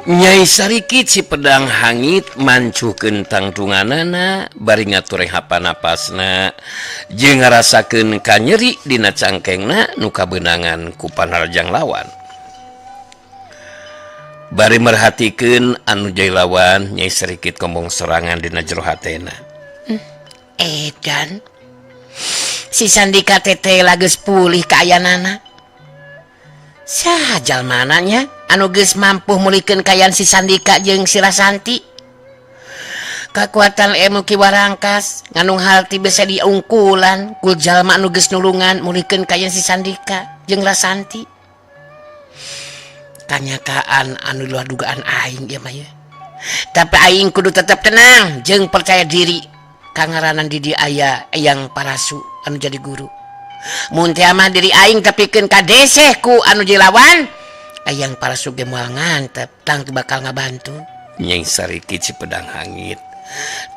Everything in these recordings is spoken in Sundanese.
Nyai sarikit si pedang hangit mancuh kentang tunganana bari ngatureng hapa-napasna jeung ngarasakeun kanyeri dina cangkengna nu kabeunangan ku panarjang lawan. Bari merhatikeun anu jai lawan, Nyai sarikit kombong serangan dina jero hatena. Edan si Sandika teh lageus pulih kaayanana. Saha jalmananya anu geus mampu mulikeun kayaan si Sandika jeung si Rasanti. Kakuatan ilmu Ki Warangkas nganung halti bisa diungkulan ku jalma anu geus nulungan mulikeun kayaan si Sandika jeung Rasanti. Kanyataan anu luar dugaan aing ya mah. Tapi aing kudu tetap tenang jeung percaya diri. Kangaranan di dia aya Eyang Parasu anu jadi guru. Mun teh mah diri aing tapikeun ka deseh ku anu jilawan, Eyang Parasu ge moal ngantep tang bakal ngabantu. Nyai sarikit si pedang hangit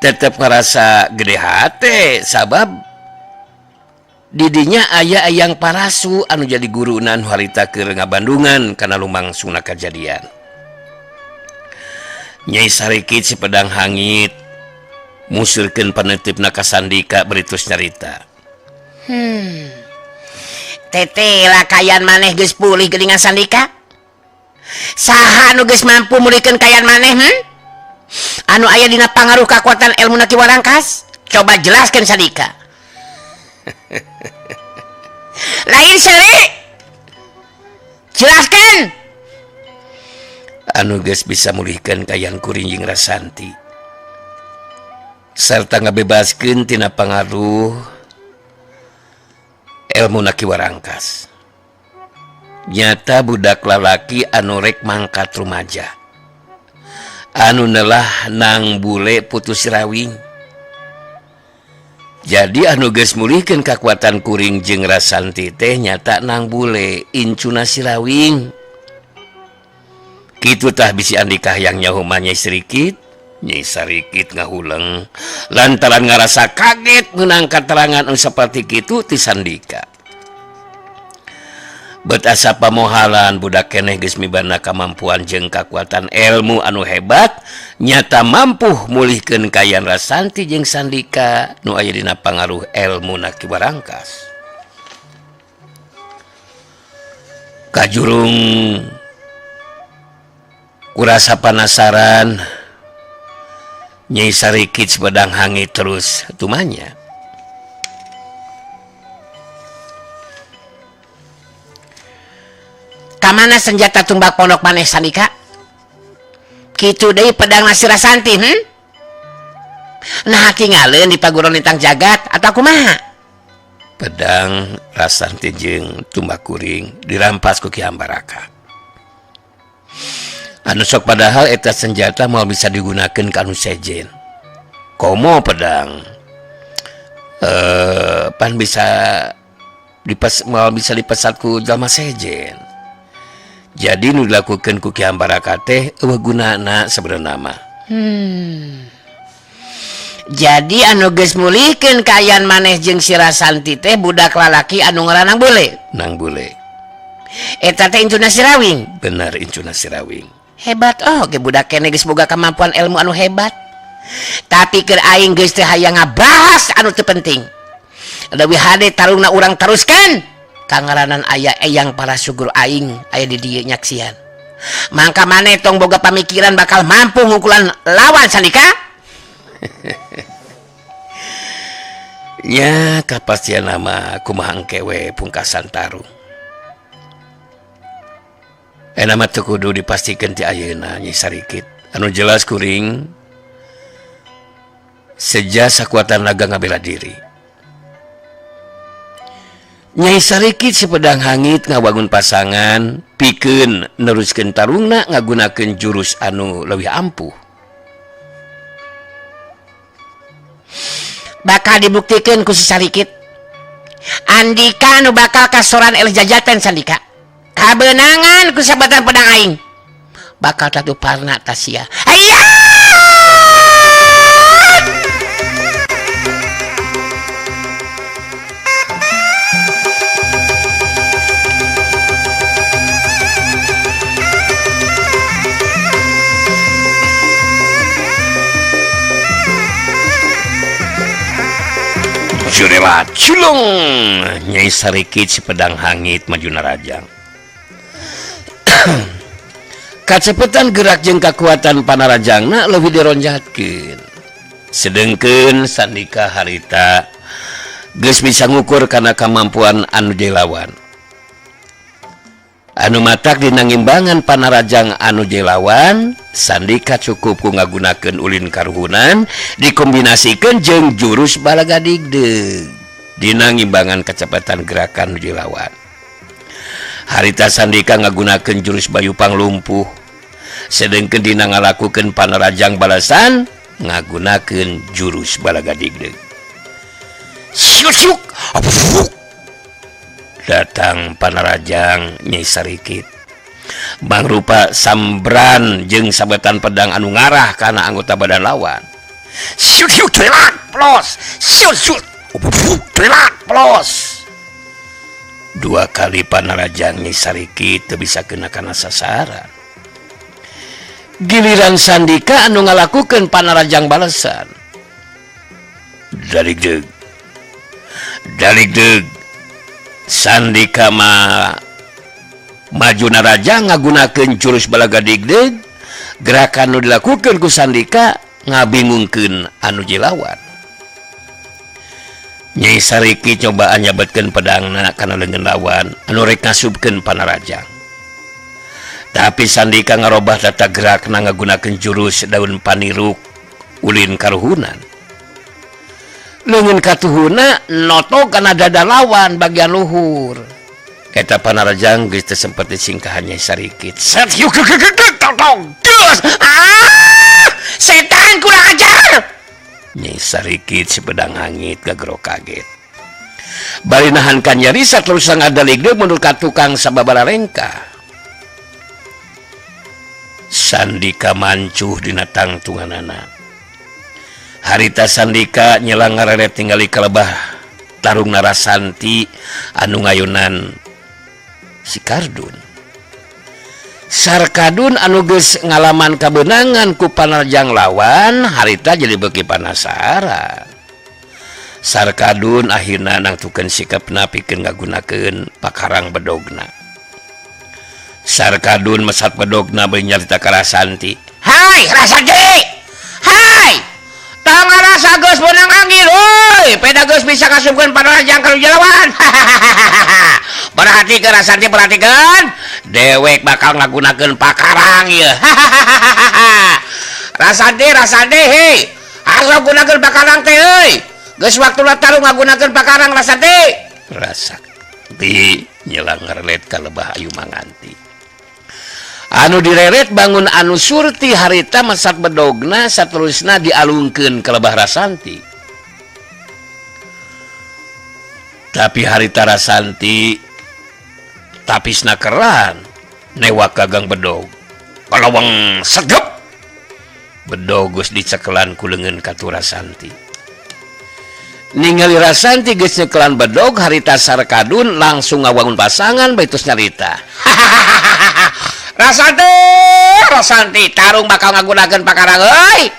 tetep ngerasa gede hate sabab didinya aya Eyang Parasu anu jadi guruna nu harita keur ngabandungan kana lumangsungna kajadian. Nyai sarikit si pedang hangit musulkeun panetipna ka Sandika beritus nyarita. Teteh lah kayaan maneh geus pulih geuningan Sandika. Saha anu geus mampu mulikeun kayaan maneh? Anu aya dina pangaruh kakuatan ilmu Ki Warangkas? Coba jelaskeun Sandika. Lain seuli. Jelaskeun. Anu geus bisa mulihkeun kayaan kuring jeung Rasanti sarta ngabebaskeun tina pangaruh ilmu Ki Warangkas. Nyata budak lalaki anu rek mangkat rumaja, anu nelah nang bule putus rawing. Jadi anu geus mulihkeun kakuatan kuring jeung Rasanti teh nyata nang bule incuna si rawing. Kitu tah bisi Andika yang nyaho Nyai sarikit. Nyai sarikit ngahuleng lantaran ngarasa kaget meunang katerangan anu saperti kitu ti Sandika. Bet asa pamohalan budak keneh geus mibana kamampuan jeung kakuatan ilmu anu hebat, nyata mampu mulihkeun kayaan Rasanti jeung Sandika nu aya dina pangaruh ilmu Ki Warangkas. Kajurung kurasa penasaran, Nyai sarikit sepedang hangit terus tumanya. Kamana senjata tumbak pondok maneh Sandika? Kitu deui pedang si Rasanti, Nah tinggalin di paguron lintang jagat atau kumaha? Pedang Rasanti jeung tumbak kuring dirampas ku Ki Ambaraka. Anu sok padahal eta senjata mau bisa digunakeun ka anu sejen. Komo pedang pan bisa dipesat ku jalma sejen. Jadi nu dilakukeun ku Ki Ambaraka teh eueuh gunana sabenerna mah. Jadi anu geus mulihkeun kayaan maneh jeung si Rasanti teh budak lalaki anu ngaranna bule. Nang bule. Eta teh incuna si rawing. Bener incuna si rawing. Hebat ge budak keneh geus boga kemampuan ilmu anu hebat. Tapi keur aing geus teh hayang ngabahas anu teu penting. Leuwih hade tarungna urang teruskeun. Kangaranan aya Eyang Parasu guru aing aya di dieu nyaksian. Mangka maneh tong boga pamikiran bakal mampu ngukulan lawan Sandika. Ya kapastian nama kumaha engkewe pungkasan tarung. Nama teu kudu dipastikeun ti ayeuna Nyai sarikit. Anu jelas kuring seja sakuatan naga ngabela diri. Nyai sarikit si pedang hangit ngawangun pasangan pikeun neruskeun tarungna ngagunakeun jurus anu leuwih ampuh. Bakal dibuktikeun ku si sarikit. Andika nu bakal kasoran eleh jajaten Sandika. Kabeunangan ku sabatan pedang aing. Bakal tatuparna tasia. Hayya! Jurela culung Nyai sarikit si pedang hangit majuna rajang. Kacepetan gerak jeung kekuatan panarajangna leuwih dironjatkeun. Sedengkeun sandika harita geus bisa ngukur kana kamampuan anu jelawan. Anu matak dina ngimbangan panarajang anu jelawan, sandika cukup ku ngagunakeun ulin karuhunan dikombinasikeun jeung jurus balaga digdeug dina ngimbangan kecepatan gerakan anu jelawan. Harita sandika ngagunakeun jurus bayu panglumpuh, sedengkeun dina ngalakukeun panarajang balasan ngagunakeun jurus balaga digdeug. Syuk-syuk datang panarajang Nyai sarikit mangrupa sambran jeung sabetan pedang anu ngarah kana anggota badan lawan. Syuk-syuk telak plos, syuk-syuk telak plos. Dua kali panarajang Nyai sarikit teu bisa kena kana sasaran. Giliran sandika anu ngalakukeun panarajang balasan. Dalig deug sandika maju naraja ngagunakeun jurus balaga digdeug, gerakan anu dilakukeun ku sandika ngabingungkeun anu jelawan. Nyai sarikit coba nyabetkeun pedangna kana leungeun lawan anu rek ngasubkeun panarajang. Tapi sandika ngarobah tata gerakna ngagunakeun jurus daun paniruk ulin karuhunan. Leungeun katuhuna noto kana dada lawan bagian luhur. Eta panarajang geus teu sempet disingkahan Nyai sarikit. Setan kurang ajar. Nyai sarikit si pedang hangit gagero kaget. Bari nahan ka nyari saterus ngadalig deui mundur ka tukang sababaraha rengka. Sandika mancuh dina tangtunganana. Harita sandika nyelang ngareret tinggali kalebah tarung Narasanti anu ngayunan si Kardun. Sarkadun anu geus ngalaman kabenangan ku panarajang lawan, harita jadi beuki panasaran. Sarkadun akhirna nangtukeun sikapna pikeun ngagunakeun pakarang bedogna. Sarkadun mesat bedogna beuli nyarita ka Rasanti. "Hai Rasanti! Hai! Tang rasa geus beunang angin, euy, peda geus bisa kasubkeun panarajang ka jelawan." Perhatikeun Rasanti, perhatikeun. Dewek bakal ngagunakeun pakarang ieu. Rasanti, hei. Asa gunakeun pakarang teh euy. Geus waktuna tarung ngagunakeun pakarang Rasanti. Rasanti nyelang ngarelet ka lebah ayu manganti. Anu direret bangun anu surti harita mesat bedogna saterusna dialungkeun ke lebah Rasanti. Tapi harita Rasanti tapisna keran newak gagang bedog. Kalawang segep bedog geus dicekelan ku leungeun katu Rasanti. Ningali Rasanti geus nyekelan bedog, harita Sarkadun langsung ngawangun pasangan baitus nyarita. Rasanti, tarung bakal ngagunakeun pakarang euy.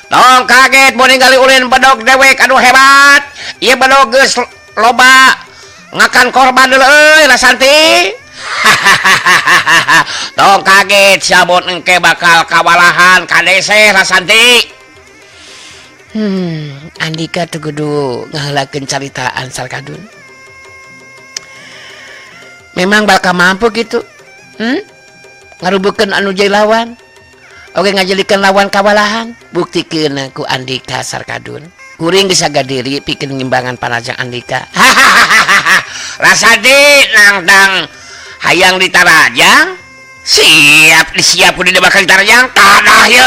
Tong kaget mun ningali ulin bedog dewek anu hebat. Ieu bedog geus loba ngakan korban deuleu euy Rasanti. Tong kaget sabot engke bakal kawalahan kadese Rasanti. Andika teu kudu ngaheulakeun caritaan Sarkadun. Memang bakal mampu gitu. Ngarubukeun anu jai lawan, oge ngajelikeun lawan kawalahan. Buktikeun ku Andika Sarkadun. Kuring geus sagadiri pikeun ngimbangan panarajang Andika. Rasanti nangdang hayang ditarajang, siap kudu bakal ditarajang tanah ye.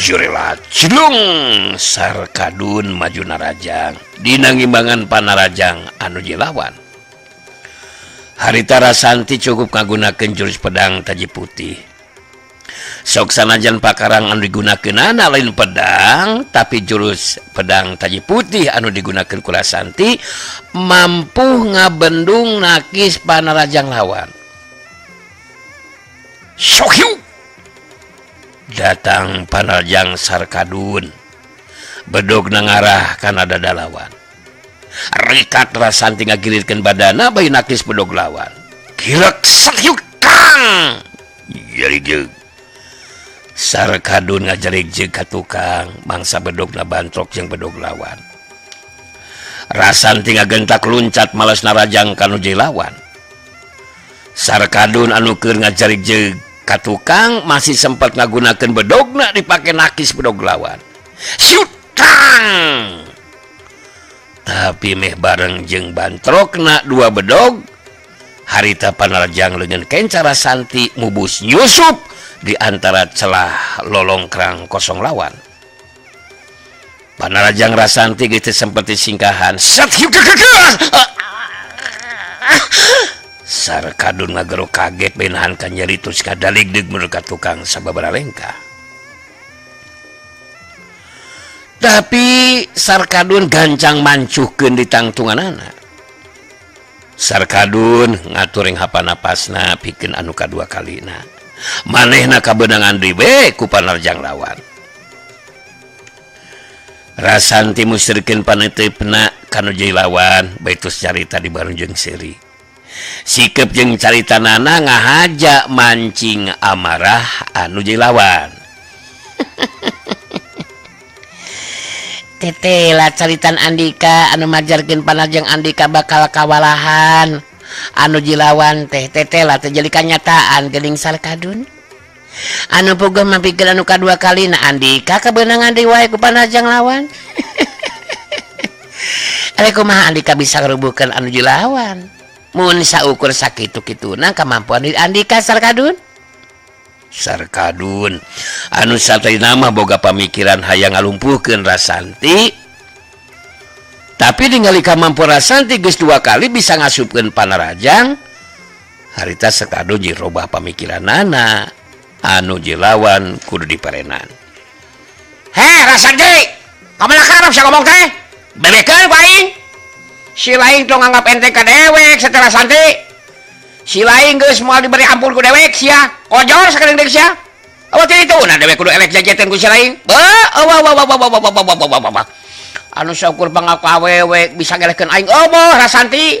Jurela cilung Sarkadun maju narajang dina ngimbangan panarajang anu jelawan. Harita Rasanti cukup ngagunakeun jurus pedang taji putih. Sok sanajan pakarang anu digunakeunana lain pedang, tapi jurus pedang taji putih anu digunakeun ku Rasanti mampu ngabendung nakis panarajang lawan. Syokyu datang Panarjang Sarkadun bedog ngarah kana dadalawan rikat Rasanti ngagirirkeun badana bayi nakis bedog lawan kirek sakyuk kang jarig Sarkadun ngajarig ka tukang mangsa bedogna bantrok jeung bedog lawan Rasanti ngagentak luncat malas narajang kanu lawan Sarkadun anu keur ngajarig ka tukang masih sempat ngagunakeun bedogna dipake nakis bedog lawan syutang tapi meh bareng jeung bantrokna dua bedog harita Panarjang leungeun kenca Rasanti mubus nyusup di antara celah lolongkrang kosong lawan Panarjang Rasanti gitu seperti singkahan Sarkadun ngagero kaget benahan ka nyeritus kadaligdeg menurut tukang sababaraha lengkah tapi Sarkadun gancang mancuhkeun di tangtunganana Sarkadun ngaturing hapanapasna pikeun anu kadua kalina manehna kabeunangan deui we ku Panarjang lawan Rasanti musyrikeun paneuteupeuna kanu lawan baitus carita di bareng jeung seri sikep jeung caritanana ngahaja mancing amarah anu lawan tetela caritan Andika anu majarkeun Panarjang Andika bakal kawalahan anu lawan teh tetela teh jadi kanyataan geuning Sarkadun anu boga mapikeun anu kadua kalina Andika kebeunangan deui wae ku Panarjang lawan ari kumaha Andika bisa ngrubuhkeun anu lawan mun saukur sakitu-kituna kamampuan Andika Sarkadun anu satrina mah boga pamikiran hayang ngalumpuhkeun Rasanti tapi ningali kamampuan Rasanti geus dua kali bisa ngasupkeun Panarjang harita Sarkadun jirobah pamikiranana anu lawan kudu diparenan Rasanti kamana karep sia ngomong teh bebekeun ku aing si laing tong anggap ente ka dewek setelah Rasanti si laing geus moal diberi ampun ku dewek sia ojor sakedeung deuk sia awa teh dituna dewek kudu elek jajetan ku si laing anu syukur pangaku awewe bisa ngelehkeun aing omoh Rasanti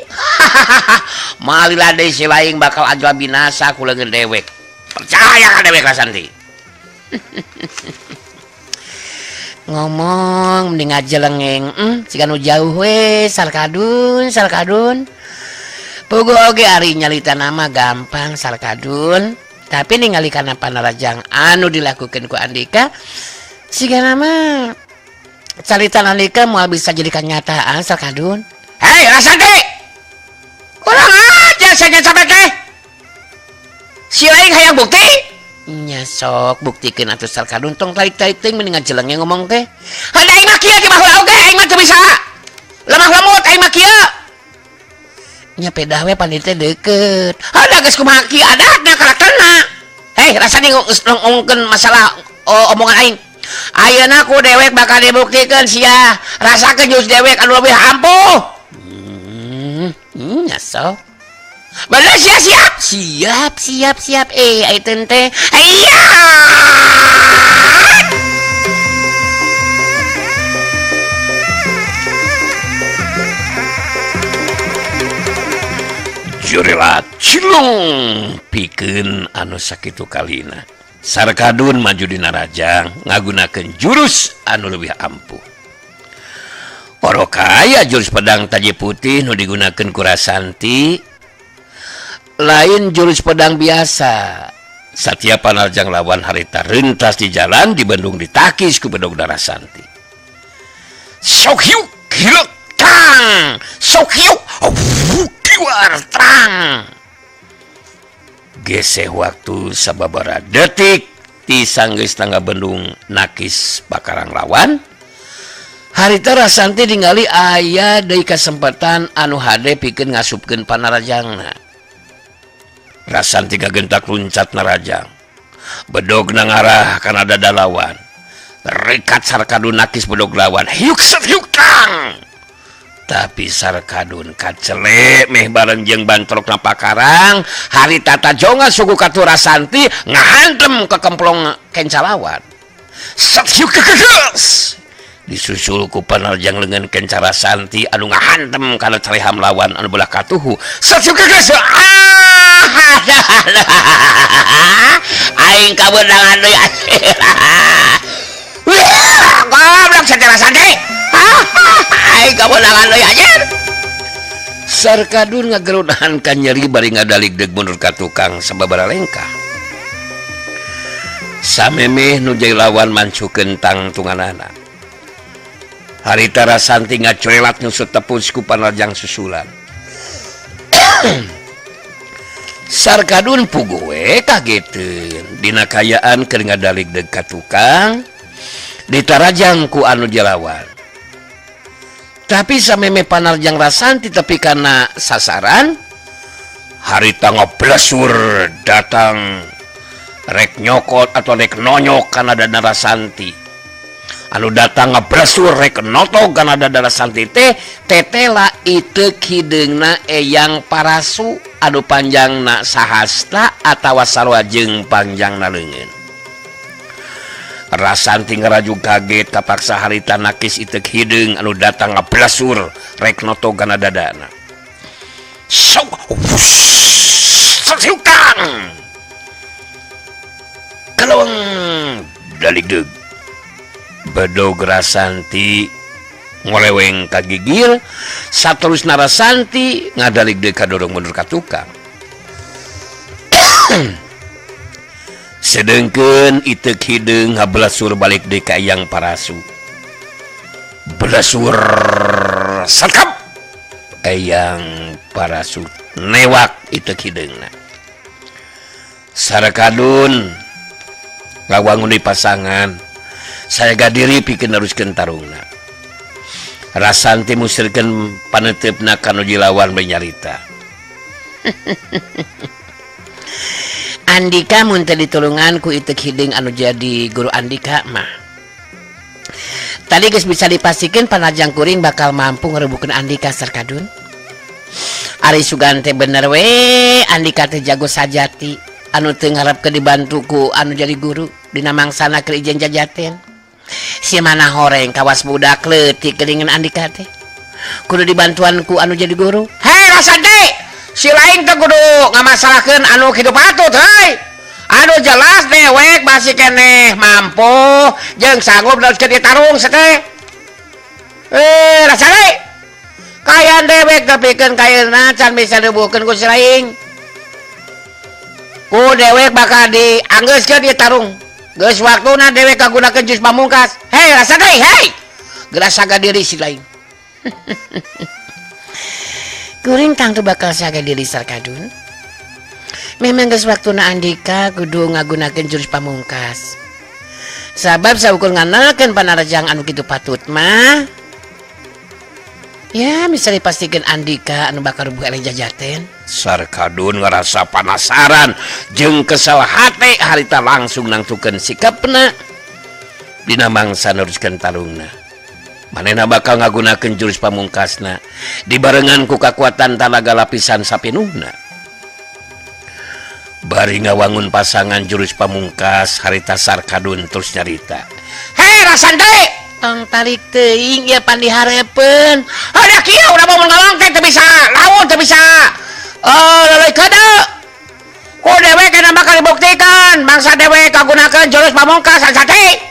malila deui si laing bakal ajwa binasa ku leungeun dewek percaya ka dewek Rasanti ngomong mending aja lengeng jika nu jauh we Sarkadun puguh oge ari nyalita nama gampang Sarkadun tapi ningali kana Panarjang anu dilakukeun ku Andika siga nama caritan Andika moal bisa jadi kenyataan Sarkadun Rasanti kurang aja saja sampai teh si laing hayang bukti nya sok buktikeun atuh Sarkadun tong tarik-tarik teuing mendingan jelenge ngomong teh hade aing mah kieu ti baheula oge aing mah teu bisa lemah lemut aing mah kieu nya pedah we pandi teh deukeut ada geus kumaha kieu adatna karakterna Rasanti ngomongkeun masalah omongan aing ayeuna ku dewek bakal dibuktikeun sia rasakeun jus dewek anu leuwih ampuh nya sok bener siap ai teh iya jurelat cilung pikeun anu sakitu kalina Sarkadun maju dina Rajang ngagunakeun jurus anu leuwih ampuh orokaya jurus pedang taji putih nu digunakeun ku Rasanti lain jurus pedang biasa satia Panarjang lawan harita rentas di jalan di Bandung ditakis ku bedog Rasanti Sokhyuk hilek tang Sokhyuk kiwar terang geseh waktu sababaraha detik ti sanggeus tangga Bandung nakis bakarang lawan harita Rasanti ningali aya deui kesempatan anu hade pikeun ngasupkeun Panarjangna Rasanti gagentak luncat narajang bedog ngarah kana dadalawan rikat Sarkadun nakis bedog lawan hiuk tang tapi Sarkadun kacelek meh bareng jeung bantrok na pakarang hari tata jonga suku katu Rasanti ngahantem ke kemplong kencalawan disusul ku panarjang lengan kenca Rasanti anu ngahantem kana careham lawan anu belah katuhu aing kabeunangan deui goblok Sati Rasanti aing kabeunangan deui anjeun. Sarkadun ngagerudahan ka nyeri bari ngadaligdeg mundur ka tukang sababaraha lengkah. Samemeh nu jai lawan mancukeun tangtunganana. Harita Rasanti ngacoelat nyusut tepus ku panarjang susulan. Sarkadun puguwe kageteun dina kayaan keur ngadaligdeg ka tukang ditarajang ku anu jalawan. Tapi sameme panarjang Rasanti tapi karena sasaran harita ngoblesur datang rek nyokot atau rek nonyok karena dana Rasanti anu datang ngeblesur rek notog karena dana Rasanti tetela itu hideungna eyang parasu anu panjangna sahasta atawa sarua jeung panjangna leungeun. Rasanti ngeraju kaget kapaksa harita nakis itek hideung anu datang ngablesur rek noto kana dadana. Sukang kalong daligdeug bedog Rasanti ngoleweng kagigil saterusna Rasanti ngadaligdeug kadorong mundur ka tukang. Sedengkeun itek hideung ngablesur balik deui ka eyang parasu. Blesur sakap eyang parasu newak itek hideungna. Sarkadun ngawangun di pasangan sayaga diri pikeun neruskeun tarungna. Rasanti musirkeun paneutepna kanu jilawan bae nyarita. Andika mun teu ditulungan ku itek hideung anu jadi guru Andika mah tadi geus bisa dipastikeun panajang kuring bakal mampu ngarebukeun Andika Sarkadun. Ari sugan teh bener we Andika teh jago sajati anu teu ngarepkeun dibantu ku anu jadi guru dina mangsana keur ijen jajaten. Si mana horeng kawas budak leutik geuningan Andika teh kudu dibantuan ku anu jadi guru. Hei Rasanti, si lain teh kudu ngamasalahkeun anu kitu patut heuy. Anu jelas dewek masih keneh mampu jeung sanggup neruskeun ditarung sateh. Rasanti, kayan dewek tepikeun kayeuna can bisa dibukeun ku si lain. Ku dewek bakal dianggeuskeun ditarung. Geus waktuna dewek kagunakeun jurus pamungkas. Hei Rasanti, hei. Geus saga diri si lain. Kuring tangtu bakal saga diri Sarkadun. Memang geus waktuna Andika kudu ngagunakeun jurus pamungkas. Sabab saukur nganakeun panarjang anu kitu patut mah ya bisa dipastikeun Andika anu bakal rubuh eleh jajaten. Sarkadun ngerasa penasaran jeung kesel hate harita langsung nangtukeun sikapna dina mangsa neruskeun tarungna. Manehna bakal ngagunakeun jurus pamungkasna dibarengan ku kakuatan talaga lapisan sapinuhna. Bari ngawangun pasangan jurus pamungkas harita Sarkadun terus nyarita. Hei Rasanti, tong talik teuing ieu pan dihareupeun. Ada kieu udah mau ngomong teh teu bisa, lamun teu bisa. Leuleuk keudeu. Ku dewek kana bakal dibuktikan bangsa dewek kagunakeun jurus pamungkas Rasanti.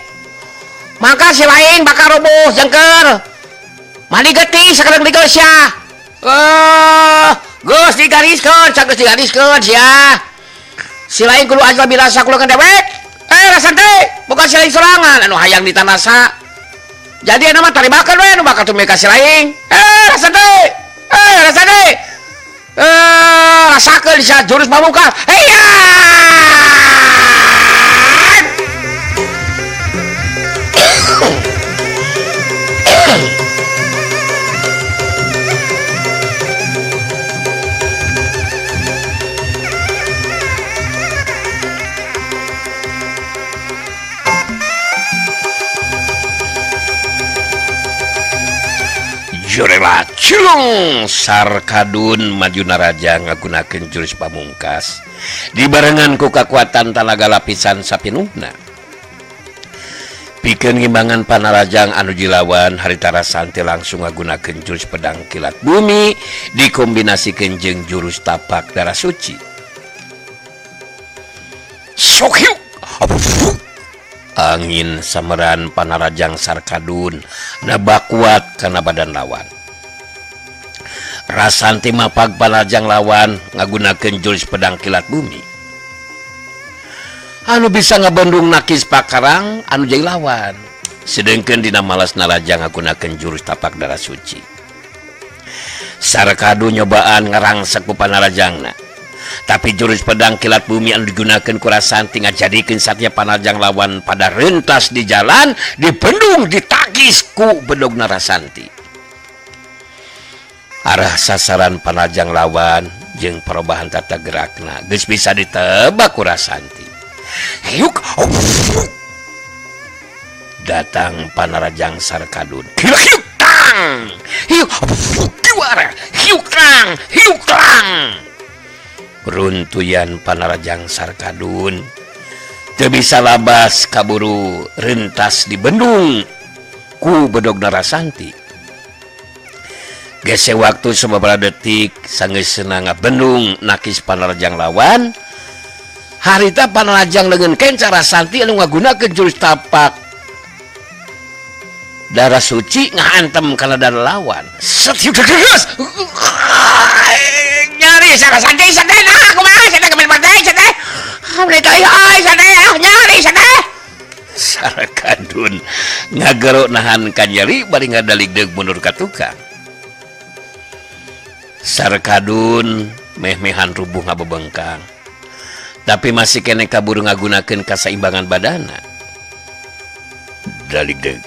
Maka si lain bakal rubuh jengker. Mani getih sakedeng digeus ya. Geus digariskeun, sageus digariskeun sia. Si lain kudu aja birasa kulukeun dewek. Rasanti, bukan si lain sorangan anu hayang ditanasa. Jadi anu mah taribakeun we anu bakal tumeka si lain. Rasanti. Rasanti. Rasakeun sia jurus pamungkas. Heya! Jorela cilung Sarkadun majuna raja ngagunakeun jurus pamungkas dibarengan ku kakuatan tanaga lapisan sapinuhna. Pikeun ngimbangan panarajang anu jilawan harita Rasanti langsung ngagunakeun jurus pedang kilat bumi dikombinasikeun jeung jurus tapak darah suci. Sokyu angin sameran panarajang Sarkadun nabak kuat karena badan lawan. Rasanti mapag panarajang lawan ngagunakeun jurus pedang kilat bumi anu bisa ngabendung nakis pakarang anu jadi lawan, sedengkeun dina malas naraja ngagunakeun jurus tapak darah suci. Sarkadun nyobaan ngarangsek ku panarajangna, tapi jurus pedang kilat bumi anu digunakeun ku Rasanti ngajadikeun satya panarajang lawan pada rentas di jalan dibendung ditagis ku bedogna Rasanti. Arah sasaran panarajang lawan jeung perubahan tata gerakna geus bisa ditebak ku Rasanti. Hiuk datang panarajang Sarkadun. Hiuk tang. Hiuk kiwara. Hiuk tang. Hiuk tang. Runtuyan panarajang Sarkadun teu bisa labas kaburu rentas di bendung ku bedogna Rasanti. Gese waktu sababaraha detik sanggeus senang ngabendung nakis panarajang lawan. Harita panarajang dengan kenca Rasanti anu ngagunakeun jurus tapak darah suci ngahantem kana darah lawan. Nyari Rasanti sadeh nah kumaha sadeh kemana teh sadeh. Mereka ai sadeh nyari sadeh. Sarkadun ngagero nahan ka nyeri bari ngadaligdeug mundur ka tukang. Sarkadun meh-mehan rubuh ngabebengkang. Tapi masih kene kabur ngagunakeun kasaimbangan badana. Daligdeug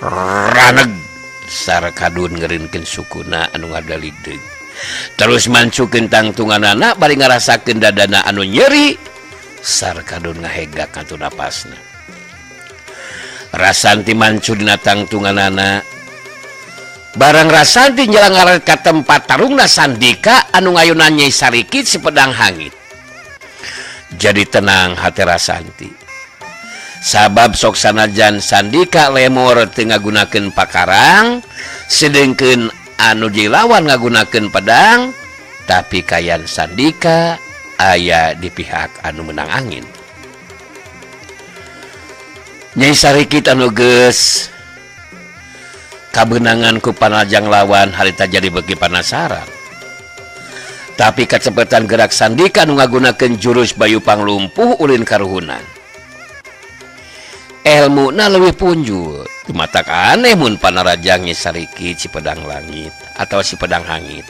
raneg Sarkadun ngeureunkeun sukuna anu ngadaligdeug terus mancukeun tangtunganana bari ngarasakeun dadana anu nyeri. Sarkadun ngahegak atuh napasna. Rasanti mancu dina tangtunganana barang Rasanti nyelang ngaret ka tempat tarungna Sandika anu ngayunan Nyai Sarikit si pedang hangit. Jadi tenang hati Rasanti. Sabab sok sanajan Sandika lemor teu ngagunakeun pakarang, sedengkeun anu dilawan ngagunakeun pedang, tapi kayan Sandika aya di pihak anu menang angin. Nyai Sarikit anu geus kabenangan ku panarajang lawan harita jadi bagi panasaran. Tapi kecepatan gerak Sandika nu ngagunakeun jurus bayu panglumpuh ulin karuhunan. Elmuna leuwih punjul. Tumatak aneh mun panarajang Nyai Sarikit si pedang langit atau si pedang hangit.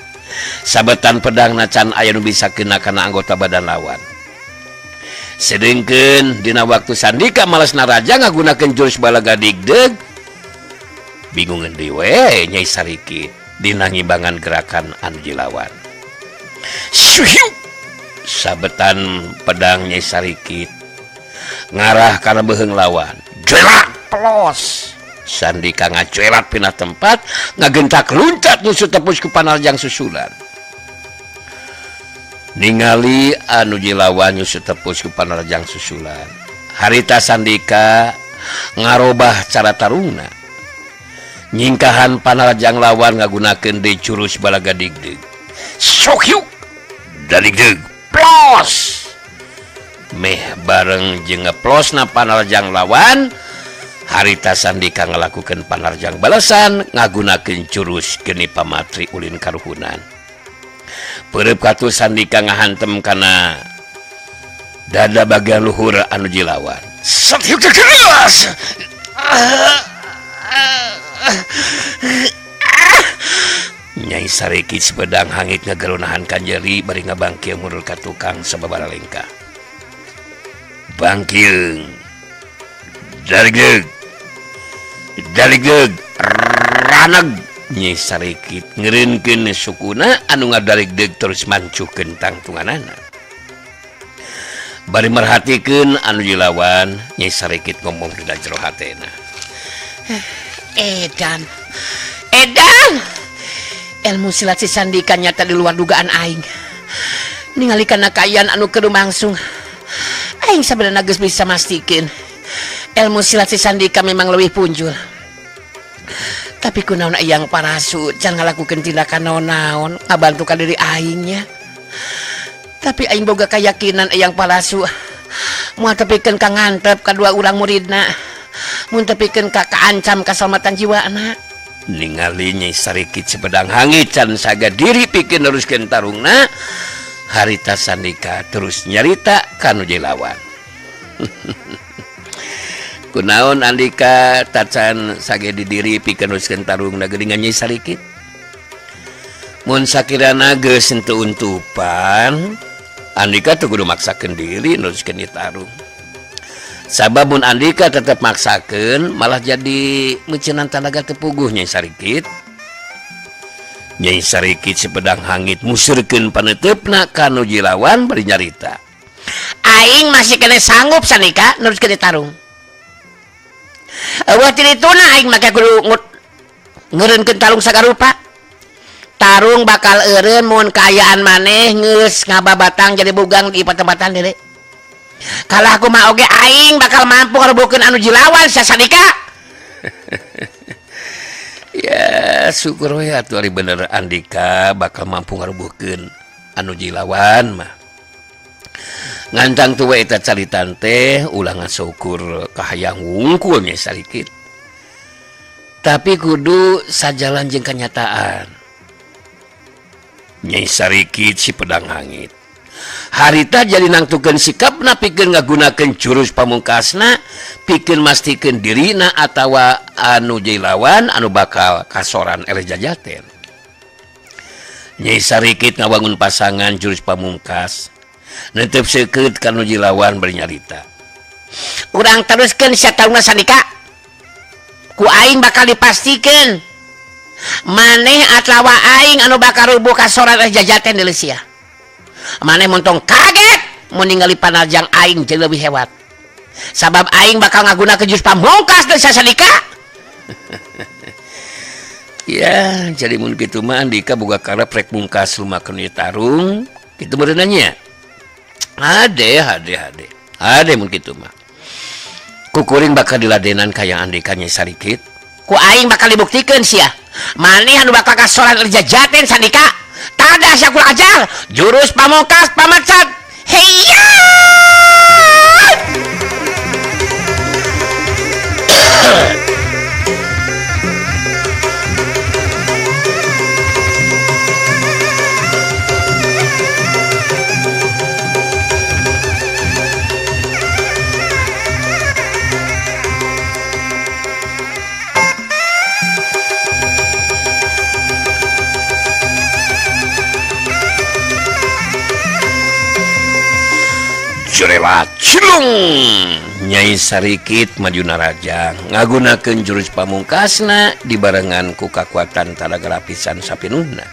Sabetan pedangna can aya nu bisa kena kana anggota badan lawan. Sedengkeun dina waktu Sandika malas naraja ngagunakeun jurus balaga digdeug bingungan dewe Nyai Sarikit dina ngimbangan gerakan anu jilawan. Syuhiu sabetan pedang Nyai Sarikit ngarah kana beheung lawan. Jelak plos. Sandika ngacuelat pindah tempat ngagentak luncat nyusut tepus ku panarajang susulan. Ningali anu jilawan nyusut tepus ku panarajang susulan. Harita Sandika ngarobah cara tarungna. Nyingkahan panarajang lawan ngagunakeun deui jurus balaga digdeug. Sokyu daligdeug plos. Meh bareng jeung ngeplosna panarajang lawan, harita Sandika ngalakukeun panarajang balasan ngagunakeun jurus geni pamatri ulin karuhunan. Peureup katuh Sandika ngahantem kana dada bagian luhur anu jilawan. Sokyu keras. Nyai Sarikit sepedang hangit ngagerunahan kanjeri bari ngabangkieu mundur ka tukang sababaraha lengkah. Bangkieu. Daligdeug raneg Nyai Sarikit ngeureunkeun sukuna anu ngadaligdeug terus mancuhkeun tangtunganana. Bari merhatikeun anu jilawan Nyai Sarikit ngomong dina jero hatena. Edan ilmu silat si Sandika nyata di luar dugaan aing. Ningalikeun kaayaan anu kudu mangsung, aing sabenerna geus bisa mastikeun ilmu silat si Sandika memang leuwih punjul. Tapi kunaon yang parasu can ngalakukeun tindakan naon-naon ngabantu ka diri aingnya. Tapi aing boga keyakinan yang parasu moal tepikeun ka ngantep kadua urang muridna, mun tepikeun ka kaancam kaselamatan jiwana. Ningali Nyai Sarikit sepedang hangit can saga diri pikeun neruskeun tarungna. Harita Sandika terus nyarita kanu jelawan. Kunaon Andika tacan sage di diri pikeun neruskeun tarungna geuningan Nyai Sarikit? Mun sakirana geus henteu untupan, Andika teu kudu maksakeun diri neruskeun ieu tarung. Sabab mun Andika tetep maksakeun malah jadi meuceunan tanaga teu puguh Nyai Sarikit. Nyai Sarikit sepedang hangit musurkeun paneutepna kanu jilawan bari nyarita. Aing masih kena sanggup Sandika neruskeun tarung. Eueuh ti dituna aing make kudu ngeureunkeun tarung sagarupa. Tarung bakal eureun mun kaayaan maneh geus ngababatang jadi bugang di patempatan deui. Kalah aku mah oge aing bakal mampu ngarubukeun anu jilawan sia Sandika. Ya syukur we atuh ari bener Andika bakal mampu ngarubukeun anu jilawan mah. Ngantang tu we eta caritan teh ulah ngasyukur kahayang wungkul Nyai Sarikit. Tapi kudu sajalan jeung kenyataan. Nyai Sarikit si pedang hangit harita jadi nangtukeun sikapna pikeun ngagunakeun jurus pamungkasna pikeun mastikeun dirina atawa anu jilawan anu bakal kasoran eleh jajaten. Nyai Sarikit ngawangun pasangan jurus pamungkas netep seukeut kanu jilawan bari nyarita. Urang teruskeun sia tarungna Sandika. Ku aing bakal dipastikeun maneh atawa aing anu bakal rubuh kasoran eleh jajaten deuleu sia. Maneh montong kaget mun ningali panajang aing jeung leuwih hewat. Sabab aing bakal ngagunakeun jurus pamungkas deui sia Sandika. Ya, jadi mun kitu mah Andika boga karep rek mungkas lumakeun ieu tarung, kitu meureunna nya. Hade mun kitu mah. Kukuring bakal diladenan kaya Andika Nyai Sarikit. Ku aing bakal dibuktikeun sia. Maneh anu bakal kasoran eleh jajaten Sandika. Tada sia kurang ajar jurus pamungkas pamacat. Heya! Jerelat cilung Nyai Sarikit maju narajang ngagunakeun jurus pamungkasna dibarengan ku kakuatan tanaga lapisan sapinuhna.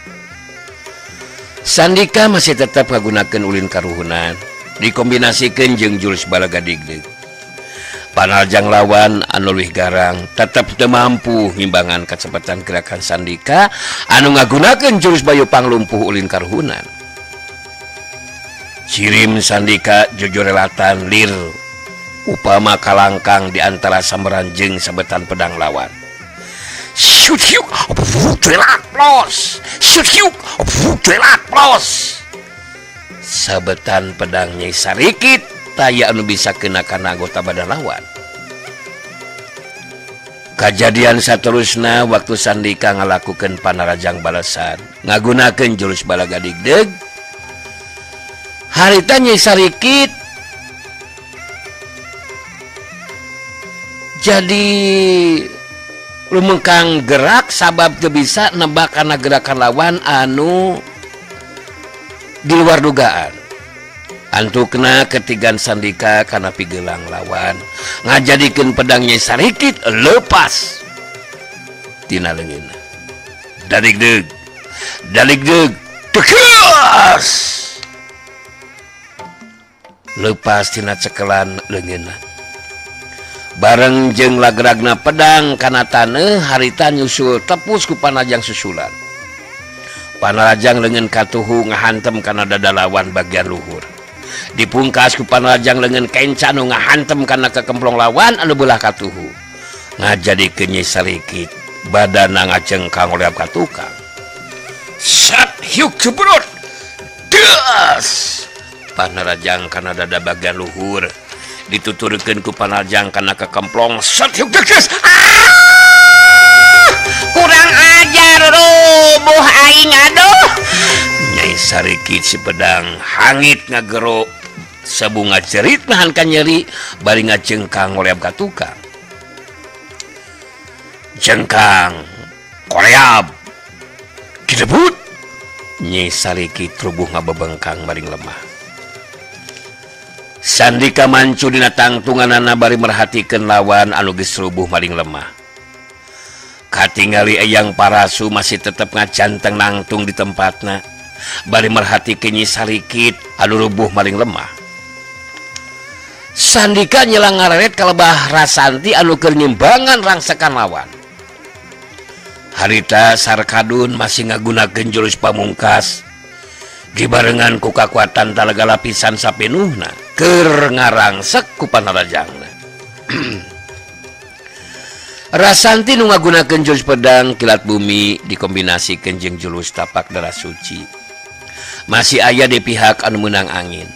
Sandika masih tetap ngagunakeun ulin karuhunan dikombinasikeun jeung jurus balaga digdeug. Panajang lawan anu leuwih garang tetap teu mampu ngimbangan kacepatan gerakan Sandika anu ngagunakeun jurus bayu panglumpuh ulin karuhunan. Cirim Sandika jujurelatan lir upama kalangkang di antara samberan jeung sabetan pedang lawan. Shoot hiuk vutrelat plos. Shoot hiuk vutrelat plos. Sabetan pedang Nyai Sarikit taya anu bisa kenakan anggota badan lawan. Kejadian saterusna waktu Sandika ngalakukeun panarajang balasan ngagunakeun jurus balaga digdeug. Harita Nyai Sarikit jadi lumengkang gerak sabab teu bisa nebak kana gerakan lawan anu di luar dugaan. Antukna ketigan Sandika kana pigelang lawan ngajadikeun pedang Nyai Sarikit leupas tina leungeunna. Daligdeug tegas lepas tina cekelan leungeunna. bareng jeung lagragna pedang kana taneuh harita nyusul tepus ku panajang susulan. Panarajang leungeun katuhu ngahantem kana dada lawan bagian luhur. Dipungkas ku panarajang leungeun kenca anu ngahantem kana kekemplong lawan anu beulah katuhu. Ngajadikeun Nyi Sarikit badanna ngacengkang oleh ka tukang. Sat hiuk cebrot. Das. Panarajang kana dada bagian luhur dituturkeun ku panarajang kana kekemplong. Sat hiuk deges. Kurang ajar rubuh aing aduh. Nyai Sarikit si pedang hangit ngagero sabunga cerit nahan ka nyeri bari ngacengkang oleh ka tukang. Jengkang koleab kidebut. Nyai Sarikit rubuh ngabebengkang baring lemah. Sandika mancu dina tangtunganana bari merhatikeun lawan anu geus rubuh maring lemah. Katingali Eyang Parasu masih tetep ngacanteng nangtung di tempatna bari merhatikeun Nyi Sarikit anu rubuh maring lemah. Sandika nyelang ngaret kalebah Rasanti anu keur nyimbangan rangsekan lawan. Harita Sarkadun masih ngagunakeun jurus pamungkas dibarengan ku kakuatan talaga lapisan sapenuhna keur ngarangsek ku panarajangna. Rasanti nu ngagunakeun jurus pedang kilat bumi dikombinasikeun jeung jurus tapak darah suci. Masih aya di pihak anu meunang angin.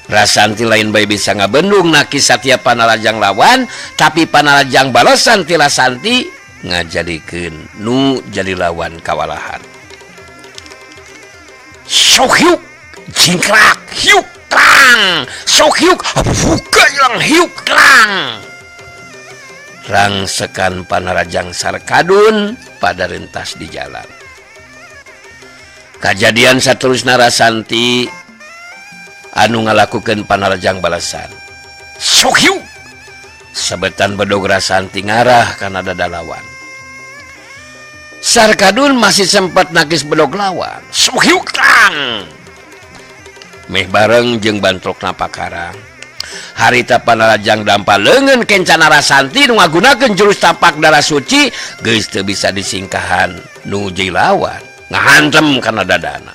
Rasanti lain bae bisa ngabendung nakis satiap panarajang lawan, tapi panarajang balesan ti Rasanti ngajadikeun nu jadi lawan kawalahan. Sohyuk jingkrak hiuk klang. Sohyuk buka ilang hiuk klang. Rangsekan panarajang Sarkadun pada rentas di jalan. Kajadian saterusna Rasanti anu ngalakukeun panarajang balasan. Sohyuk sabetan bedog Rasanti ngarah kana dada lawan. Sarkadun masih sempat nakis bedog lawan. Sohyuk klang. Meh bareng jeung bantrokna pakarang. Harita panarajang dampal leungeun kencana Rasanti nu ngagunakeun jurus tapak darah suci geus teu bisa disingkahan nu jadi lawan ngahantem kana dadana.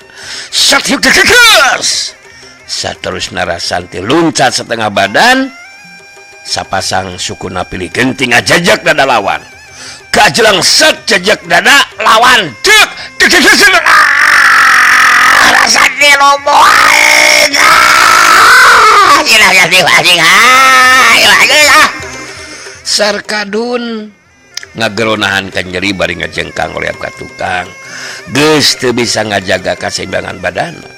Satyuk deges. Saterusna Rasanti luncat setengah badan sapasang sukuna pilih genting ngajajak dada lawan. Kajelang set jajak dada lawan dek Rasanti loboh. Sarkadun ngageronahan kan nyeri bari ngajengkang oleh ka tukang geus teu bisa ngajaga kaseimbangan badanna.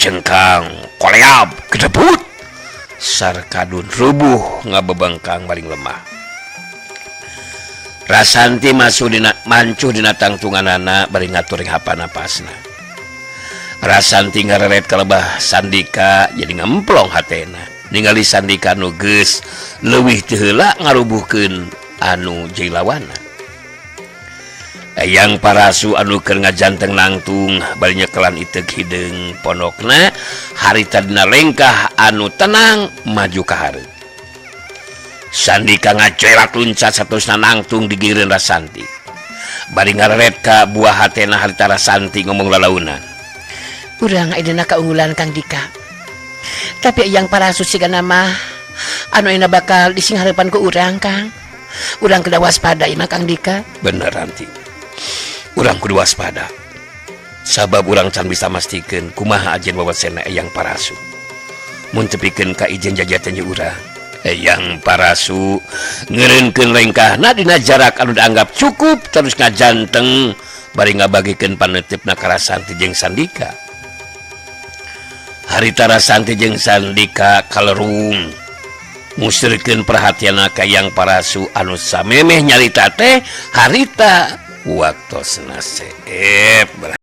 Jengkang koleab kedebut. Sarkadun rubuh ngabebengkang baring lemah. Rasanti mancuh dina tangtunganana bari ngatur hapa napasna. Rasanti ngareret kalebah Sandika jadi ngemplong hatena ningali Sandika nu geus leuwih teu heula ngarubuhkeun anu jadi lawanna. Eyang Parasu anu keur ngajanteng nangtung bari nyekelan iteug hideung pondokna harita dina lengkah anu tenang maju ka hareup. Sandika ngacerat luncat saterusna nangtung digireun Rasanti. Bari ngareret ka buah hatena harita Rasanti ngomong lalaunan. Urang ayeuna kaunggulan Kang Dika. Tapi Eyang Parasu sigana mah anu ayeuna bakal disinghareupan ku urang Kang. Urang kudu waspada ieu mah Kang Dika. Bener Ranti. Urang kudu waspada. Sabab urang can bisa mastikeun kumaha ajen wawasena Eyang Parasu. Mun teu pikeun ka ijen jajatan nya urang. Eyang Parasu ngeureunkeun lengkahna dina jarak anu dianggap cukup terus ngajanteng bari ngabagikeun paneutipna ka Rasanti jeung Sandika. Harita Rasanti jeung Sandika kalerung musirkeun perhatianna ka Eyang Parasu anu samemeh nyarita teh harita waktosna seep.